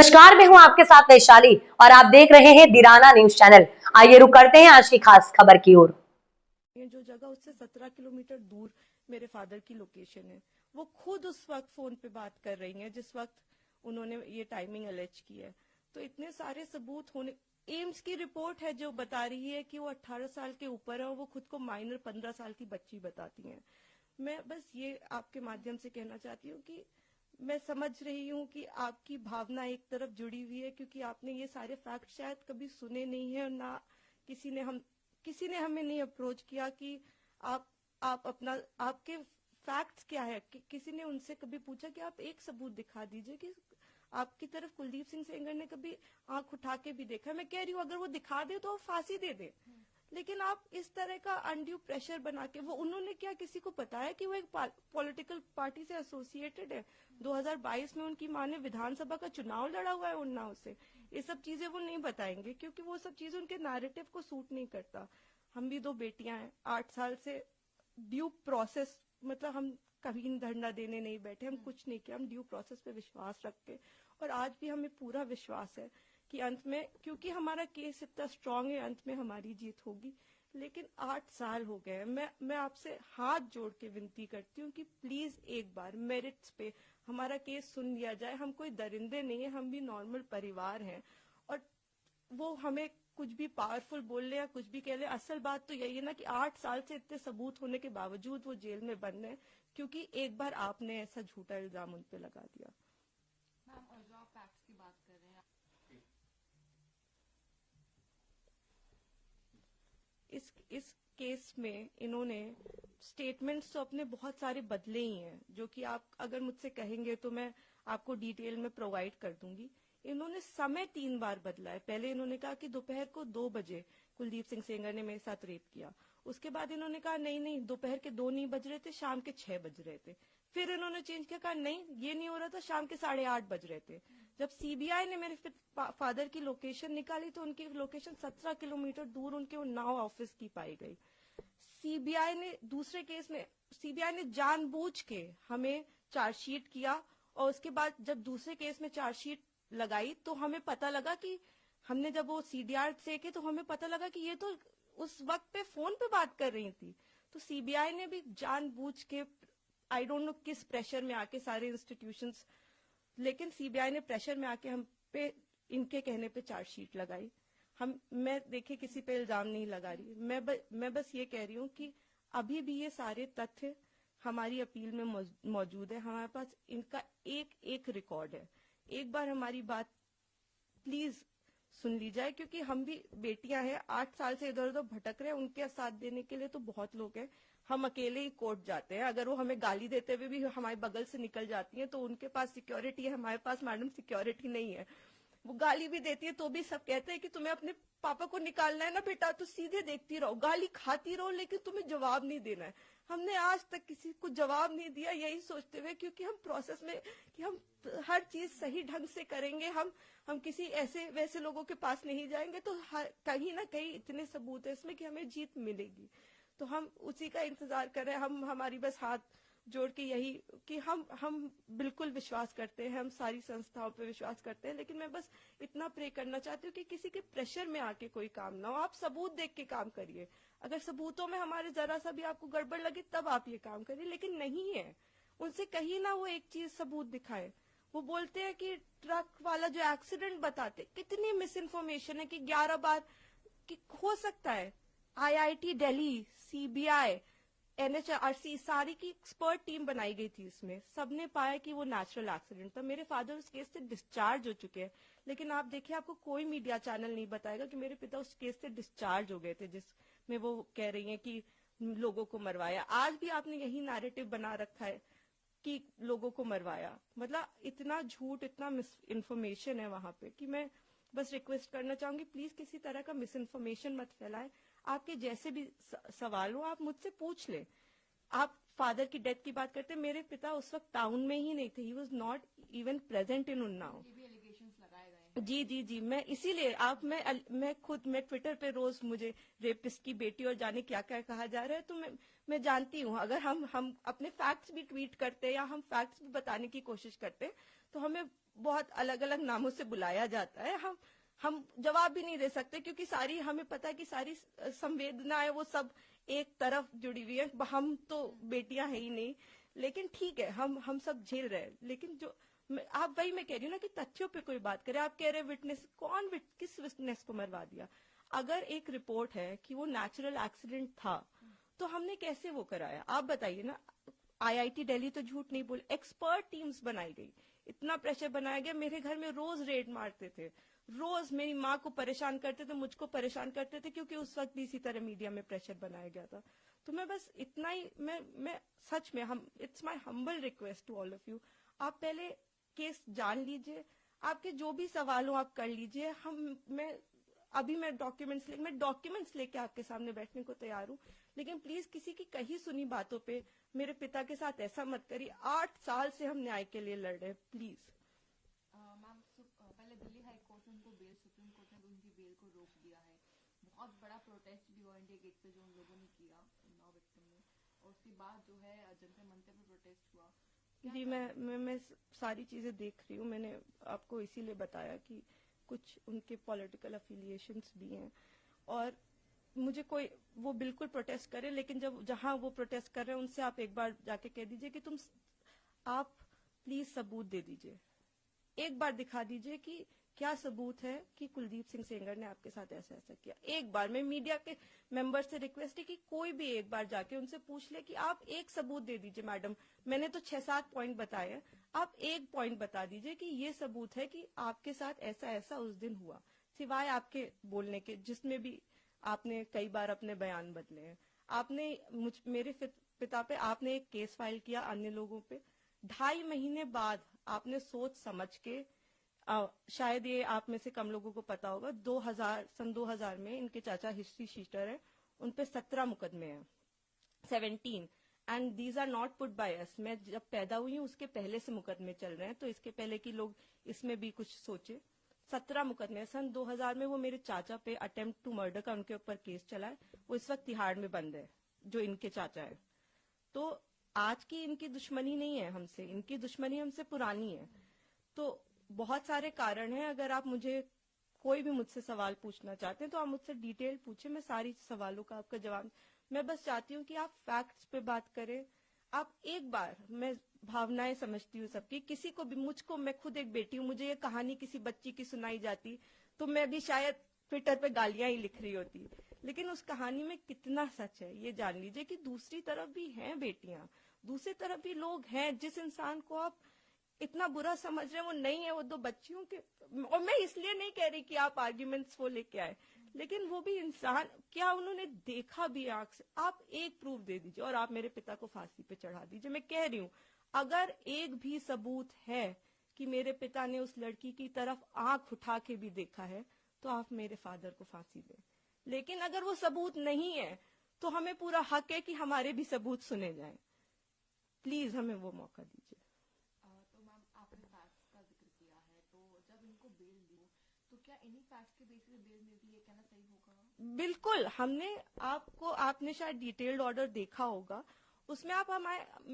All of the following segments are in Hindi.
नमस्कार, मैं हूं आपके साथ वैशाली और आप देख रहे हैं दिराना न्यूज चैनल। आइए रुक करते हैं आज की खास खबर की ओर। जो जगह उससे 17 किलोमीटर दूर मेरे फादर की लोकेशन है, वो खुद उस वक्त फोन पे बात कर रही हैं जिस वक्त उन्होंने ये टाइमिंग अलेज की है। तो इतने सारे सबूत होने, एम्स की रिपोर्ट है जो बता रही है कि वो 18 साल के ऊपर है और वो खुद को माइनर 15 साल की बच्ची बताती हैं। मैं बस ये आपके माध्यम से कहना चाहती हूँ कि मैं समझ रही हूँ कि आपकी भावना एक तरफ जुड़ी हुई है, क्योंकि आपने ये सारे फैक्ट शायद कभी सुने नहीं है और ना किसी ने हमें नहीं अप्रोच किया कि आप अपना आपके फैक्ट्स क्या है। किसी ने उनसे कभी पूछा कि आप एक सबूत दिखा दीजिए कि आपकी तरफ कुलदीप सिंह सेंगर ने कभी आंख उठा के भी देखा। मैं कह रही हूँ अगर वो दिखा दे तो वो फांसी दे दे, लेकिन आप इस तरह का अनड्यू प्रेशर बना के, वो उन्होंने क्या किसी को बताया कि वो एक पॉलिटिकल पार्टी से एसोसिएटेड है? 2022 में उनकी माँ ने विधानसभा का चुनाव लड़ा हुआ है उन्नाव से। ये सब चीजें वो नहीं बताएंगे क्योंकि वो सब चीजें उनके नैरेटिव को सूट नहीं करता। हम भी 2 बेटियां हैं, 8 साल से ड्यू प्रोसेस, मतलब हम कभी धरना देने नहीं बैठे, हम कुछ नहीं किया, हम ड्यू प्रोसेस पे विश्वास रखते और आज भी हमें पूरा विश्वास है कि अंत में, क्योंकि हमारा केस इतना स्ट्रांग है, अंत में हमारी जीत होगी। लेकिन 8 साल हो गए, मैं आपसे हाथ जोड़ के विनती करती हूँ कि प्लीज एक बार मेरिट्स पे हमारा केस सुन लिया जाए। हम कोई दरिंदे नहीं है, हम भी नॉर्मल परिवार हैं और वो हमें कुछ भी पावरफुल बोल ले या कुछ भी कह ले, असल बात तो यही है ना कि 8 साल से इतने सबूत होने के बावजूद वो जेल में बंद है क्योंकि एक बार आपने ऐसा झूठा इल्जाम उन पे लगा दिया। मैम, और जो आप फैक्ट्स की बात कर रहे हैं, इस केस में इन्होंने स्टेटमेंट्स तो अपने बहुत सारे बदले ही हैं, जो कि आप अगर मुझसे कहेंगे तो मैं आपको डिटेल में प्रोवाइड कर दूंगी। इन्होंने समय 3 बार बदला है। पहले इन्होंने कहा कि दोपहर को 2 बजे कुलदीप सिंह सेंगर ने मेरे साथ रेप किया। उसके बाद इन्होंने कहा नहीं नहीं, दोपहर के 2 नहीं बज रहे थे, शाम के 6 बज रहे थे। फिर इन्होंने चेंज किया, कहा नहीं ये नहीं हो रहा था, शाम के 8:30 बज रहे थे। जब सीबीआई ने मेरे फादर की लोकेशन निकाली तो उनकी लोकेशन 17 किलोमीटर दूर उनके उन्नाव ऑफिस की पाई गई। सीबीआई ने दूसरे केस में सीबीआई ने जानबूझ के हमें चार्जशीट किया और उसके बाद जब दूसरे केस में चार्जशीट लगाई तो हमें पता लगा कि हमने जब वो सीडीआर से तो हमें पता लगा कि ये तो उस वक्त पे फोन पे बात कर रही थी। तो सीबीआई ने भी जानबूझ के, आई डोंट नो किस प्रेशर में आके, सारे इंस्टीट्यूशंस, लेकिन सीबीआई ने प्रेशर में आके हम पे इनके कहने पे चार्जशीट लगाई। मैं देखिए किसी पे इल्जाम नहीं लगा रही, मैं बस ये कह रही हूँ कि अभी भी ये सारे तथ्य हमारी अपील में मौजूद है। हमारे पास इनका एक एक रिकॉर्ड है। एक बार हमारी बात प्लीज सुन ली जाए, क्योंकि हम भी बेटियां हैं, 8 साल से इधर उधर भटक रहे हैं, उनके साथ देने के लिए तो बहुत लोग हैं। हम अकेले ही कोर्ट जाते हैं, अगर वो हमें गाली देते हुए भी हमारे बगल से निकल जाती हैं तो उनके पास सिक्योरिटी है, हमारे पास मैडम सिक्योरिटी नहीं है। वो गाली भी देती है तो भी सब कहते हैं कि तुम्हें अपने पापा को निकालना है ना बेटा, तो सीधे देखती रहो, गाली खाती रहो, लेकिन तुम्हें जवाब नहीं देना है। हमने आज तक किसी को जवाब नहीं दिया, यही सोचते हुए क्योंकि हम प्रोसेस में कि हम हर चीज सही ढंग से करेंगे, हम किसी ऐसे वैसे लोगों के पास नहीं जाएंगे, तो कहीं ना कहीं इतने सबूत है इसमें कि हमें जीत मिलेगी। तो हम उसी का इंतजार कर रहे हैं। हमारी बस हाथ जोड़ के यही कि हम बिल्कुल विश्वास करते हैं, हम सारी संस्थाओं पे विश्वास करते हैं, लेकिन मैं बस इतना प्रे करना चाहती हूँ कि किसी के प्रेशर में आके कोई काम ना हो। आप सबूत देख के काम करिए, अगर सबूतों में हमारे जरा सा भी आपको गड़बड़ लगे तब आप ये काम करिए, लेकिन नहीं है। उनसे कहीं ना वो एक चीज सबूत दिखाए। वो बोलते हैं कि ट्रक वाला जो एक्सीडेंट बताते, कितनी मिस इन्फॉर्मेशन है कि 11 बार कि हो सकता है आईआईटी दिल्ली, सीबीआई, एनएचआरसी, सारी की एक्सपर्ट टीम बनाई गई थी। इसमें सबने पाया कि वो नेचुरल एक्सीडेंट था। मेरे फादर उस केस से डिस्चार्ज हो चुके हैं, लेकिन आप देखिए आपको कोई मीडिया चैनल नहीं बताएगा कि मेरे पिता उस केस से डिस्चार्ज हो गए थे जिसमें वो कह रही हैं कि लोगों को मरवाया। आज भी आपने यही नैरेटिव बना रखा है कि लोगों को मरवाया। मतलब इतना झूठ, इतना मिस इन्फॉर्मेशन है वहां पे कि मैं बस रिक्वेस्ट करना चाहूंगी, प्लीज किसी तरह का मिस इन्फॉर्मेशन मत फैलाएं। आपके जैसे भी सवाल हो आप मुझसे पूछ ले। आप फादर की डेथ की बात करते हैं, मेरे पिता उस वक्त टाउन में ही नहीं थे, he was not even present in Unnao. ये भी एलिगेशंस लगाए गए हैं। जी, मैं इसीलिए मैं ट्विटर पे रोज मुझे रेपिस्ट की बेटी और जाने क्या क्या कहा जा रहा है, तो मैं जानती हूँ अगर हम अपने फैक्ट्स भी ट्वीट करते हैं या हम फैक्ट्स भी बताने की कोशिश करते हैं तो हमें बहुत अलग अलग नामों से बुलाया जाता है। हम जवाब भी नहीं दे सकते क्योंकि हमें पता है कि सारी संवेदनाएं वो सब एक तरफ जुड़ी हुई है। हम तो बेटियां हैं ही नहीं, लेकिन ठीक है, हम सब झेल रहे हैं। लेकिन आप वही मैं कह रही हूँ ना कि तथ्यों पे कोई बात करे। आप कह रहे विटनेस, किस विटनेस को मरवा दिया? अगर एक रिपोर्ट है कि वो नेचुरल एक्सीडेंट था तो हमने कैसे वो कराया? आप बताइए ना। आईआईटी दिल्ली तो झूठ नहीं बोले, एक्सपर्ट टीम्स बनाई गई, इतना प्रेशर बनाया गया। मेरे घर में रोज रेड मारते थे, रोज मेरी माँ को परेशान करते थे, मुझको परेशान करते थे, क्योंकि उस वक्त भी इसी तरह मीडिया में प्रेशर बनाया गया था। तो मैं बस इतना ही, मैं सच में, it's my humble request to all of you, आप पहले केस जान लीजिए, आपके जो भी सवाल हो आप कर लीजिए। मैं डॉक्यूमेंट्स लेके आपके सामने बैठने को तैयार हूँ, लेकिन प्लीज किसी की कही सुनी बातों पे मेरे पिता के साथ ऐसा मत करिए। 8 साल से हम न्याय के लिए लड़ रहे हैं, प्लीज। मैम, पहले दिल्ली हाई कोर्ट ने उनको बेल, सुप्रीम कोर्ट ने उनकी बेल को रोक दिया है। बहुत बड़ा प्रोटेस्ट भी हुआ इंडिया गेट पे जो उन लोगों ने किया, उन्नाव विक्टिम ने, और उसके बाद जो है जनता मंच पे प्रोटेस्ट हुआ। जी, मैं सारी चीजें देख रही हूँ। मैंने आपको इसीलिए बताया कि कुछ उनके पॉलिटिकल अफिलिएशंस भी हैं, और मुझे कोई वो बिल्कुल प्रोटेस्ट करे, लेकिन जहां वो प्रोटेस्ट कर रहे हैं उनसे आप एक बार जाके कह दीजिए कि आप प्लीज सबूत दे दीजिए, एक बार दिखा दीजिए कि क्या सबूत है कि कुलदीप सिंह सेंगर ने आपके साथ ऐसा ऐसा किया। एक बार मैं मीडिया के मेंबर से रिक्वेस्ट है कि कोई भी एक बार जाके उनसे पूछ ले कि आप एक सबूत दे दीजिए। मैडम, मैंने तो 6-7 पॉइंट बताए हैं, आप एक पॉइंट बता दीजिए कि ये सबूत है कि आपके साथ ऐसा ऐसा उस दिन हुआ, सिवाय आपके बोलने के, जिसमें भी आपने कई बार अपने बयान बदले हैं। मेरे पिता पे आपने एक केस फाइल किया, अन्य लोगों पे 2.5 महीने बाद आपने सोच समझ के, शायद ये आप में से कम लोगों को पता होगा, सन 2000 में इनके चाचा हिस्ट्री शीटर हैं, उन पे 17 मुकदमे हैं, 17, and these are not put by us. मैं जब पैदा हुई हूँ उसके पहले से मुकदमे चल रहे हैं, तो इसके पहले कि लोग इसमें भी कुछ सोचे। 17 मुकदमे सन 2000 में वो मेरे चाचा पे अटेम्प्ट टू मर्डर का उनके ऊपर केस चला है, वो इस वक्त तिहाड़ में बंद है, जो इनके चाचा है। तो आज की इनकी दुश्मनी नहीं है हमसे, इनकी दुश्मनी हमसे पुरानी है। तो बहुत सारे कारण हैं। अगर आप कोई भी मुझसे सवाल पूछना चाहते हैं तो आप मुझसे डिटेल पूछे, मैं सारी सवालों का आपका जवाब। मैं बस चाहती हूँ कि आप फैक्ट्स पे बात करें। आप एक बार, मैं भावनाएं समझती हूँ सबकी, किसी को भी, मैं खुद एक बेटी हूँ, मुझे ये कहानी किसी बच्ची की सुनाई जाती तो मैं भी शायद ट्विटर पे गालियां ही लिख रही होती, लेकिन उस कहानी में कितना सच है ये जान लीजिए कि दूसरी तरफ भी हैं बेटियां, दूसरी तरफ भी लोग हैं। जिस इंसान को आप इतना बुरा समझ रहे हैं वो नहीं है, वो 2 बच्चियों के। और मैं इसलिए नहीं कह रही कि आप आर्ग्यूमेंट्स वो लेके आए, लेकिन वो भी इंसान, क्या उन्होंने देखा भी आंख से? आप एक प्रूफ दे दीजिए और आप मेरे पिता को फांसी पे चढ़ा दीजिए। मैं कह रही हूँ, अगर एक भी सबूत है कि मेरे पिता ने उस लड़की की तरफ आंख उठा के भी देखा है तो आप मेरे फादर को फांसी दें। लेकिन अगर वो सबूत नहीं है तो हमें पूरा हक है कि हमारे भी सबूत सुने जाएं। प्लीज हमें वो मौका दीजिए। तो मैम, आपने फैक्ट्स का जिक्र किया है, तो जब इनको बेल दी तो क्या इन्हीं फैक्ट्स के बेसिस पे बेल मिलती है, कहना सही होगा? बिल्कुल, आपने शायद डिटेल्ड ऑर्डर देखा होगा, उसमें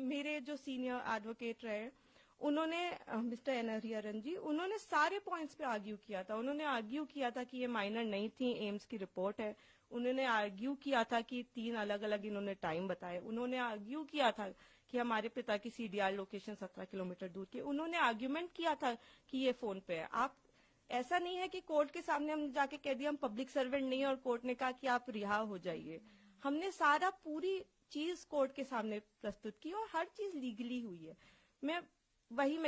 मेरे जो सीनियर एडवोकेट रहे, उन्होंने, मिस्टर एन हरिहरन जी, उन्होंने सारे पॉइंट्स पे आर्ग्यू किया था। उन्होंने आर्ग्यू किया था कि ये माइनर नहीं थी, एम्स की रिपोर्ट है। उन्होंने आर्ग्यू किया था कि 3 अलग अलग इन्होंने टाइम बताए। उन्होंने आर्ग्यू किया था कि हमारे पिता की सीडीआर लोकेशन 17 किलोमीटर दूर की। उन्होंने आर्ग्यूमेंट किया था कि ये फोन पे है। आप, ऐसा नहीं है कि कोर्ट के सामने हम जाके कह दिया हम पब्लिक सर्वेंट नहीं है और कोर्ट ने कहा कि आप रिहा हो जाइए। हमने पूरी चीज कोर्ट के सामने प्रस्तुत की और हर चीज लीगली हुई है। मैं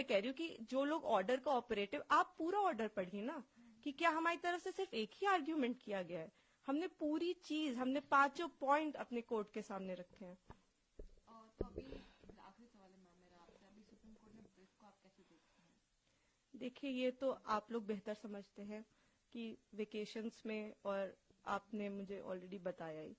कह रही हूँ कि जो लोग ऑर्डर का ऑपरेटिव, आप पूरा ऑर्डर पढ़िए ना, कि क्या हमारी तरफ से सिर्फ एक ही आर्ग्यूमेंट किया गया है। हमने पूरी चीज, हमने 5 पॉइंट अपने कोर्ट के सामने रखे हैं। तो अभी आखिरी सवाल है मैम मेरा आपसे, अभी सुप्रीम कोर्ट ने ब्रीफ को आप कैसे देखते हैं? देखिए, ये तो आप लोग बेहतर समझते हैं कि वेकेशंस में, और आपने मुझे ऑलरेडी बताया ही